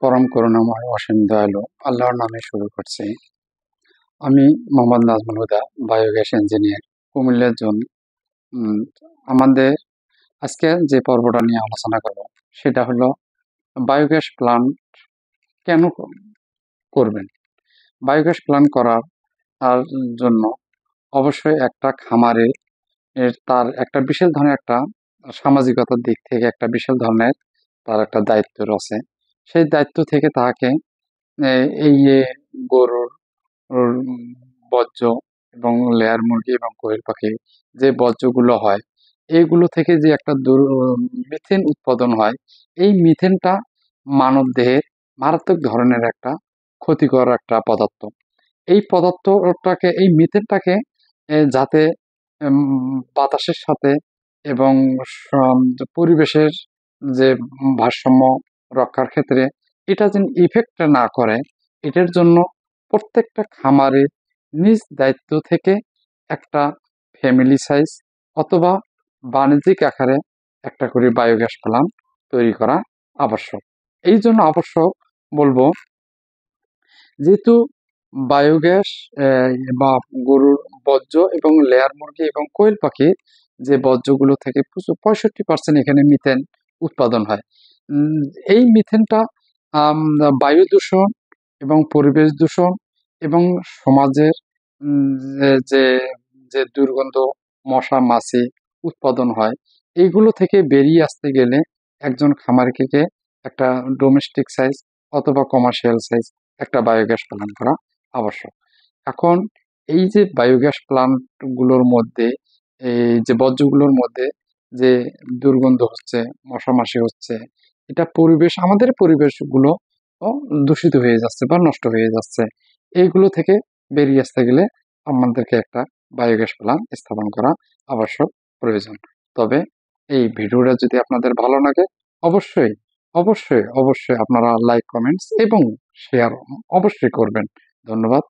পরম করুণাময় অসীম দয়ালু আল্লাহর নামে শুরু করছি। আমি মোহাম্মদ নাজমুল হুদা, বায়োগ্যাস ইঞ্জিনিয়ার, কুমিল্লা জোন। উম, আমাদের আজকে যে পর্বটা নিয়ে আলোচনা করব সেটা হলো বায়োগ্যাস প্ল্যান্ট কেন করবেন। বায়োগ্যাস প্ল্যান্ট করার তার জন্য অবশ্যই একটা খামারে তার একটা বিশেষ ধরনের একটা সামাজিকতার দিক থেকে একটা বিশেষ ধরনের তার একটা দায়িত্ব রয়েছে। সেই দায়িত্ব থেকে তাকে এই যে গরুর ওর বর্জ্য এবং লেয়ার মুরগি এবং কোয়েল পাখি যে বর্জ্যগুলো হয়, এইগুলো থেকে যে একটা মিথেন উৎপাদন হয়, এই মিথেনটা মানব দেহের মারাত্মক ধরনের একটা ক্ষতিকর একটা পদার্থ। এই পদার্থটাকে, এই মিথেনটাকে যাতে বাতাসের সাথে এবং পরিবেশের যে ভারসাম্য রক্ষার ক্ষেত্রে এটা যেন ইফেক্ট না করে, এটার জন্য প্রত্যেকটা খামারে নিজ দায়িত্ব থেকে একটা ফ্যামিলি সাইজ অথবা বাণিজ্যিক আকারে একটা করে বায়োগ্যাস প্ল্যান্ট তৈরি করা আবশ্যক। এই জন্য আবশ্যক বলবো, যেহেতু বায়োগ্যাস বা গরুর বর্জ্য এবং লেয়ার মুরগি এবং কোয়েল পাখির যে বর্জ্যগুলো থেকে 65% এখানে মিথেন উৎপাদন হয়। উম, এই মিথেনটা আম, বায়ু দূষণ এবং পরিবেশ দূষণ এবং সমাজের যে যে দুর্গন্ধ, মশা মাছি উৎপাদন হয়, এইগুলো থেকে বেরিয়ে আসতে গেলে একজন খামারিকে একটা ডোমেস্টিক সাইজ অথবা কমার্শিয়াল সাইজ একটা বায়োগ্যাস প্ল্যান্ট করা আবশ্যক। এখন এই যে বায়োগ্যাস প্ল্যান্ট গুলোর মধ্যে, এই যে বর্জ্যগুলোর মধ্যে যে দুর্গন্ধ হচ্ছে, মশামাছি হচ্ছে, এটা পরিবেশ, আমাদের পরিবেশগুলো দূষিত হয়ে যাচ্ছে বা নষ্ট হয়ে যাচ্ছে। এইগুলো থেকে বেরিয়ে আসতে গেলে আমাদেরকে একটা বায়োগ্যাস প্ল্যান্ট স্থাপন করা আবশ্যক, প্রয়োজন। তবে এই ভিডিওটা যদি আপনাদের ভালো লাগে, অবশ্যই অবশ্যই অবশ্যই আপনারা লাইক, কমেন্টস এবং শেয়ার অবশ্যই করবেন। ধন্যবাদ।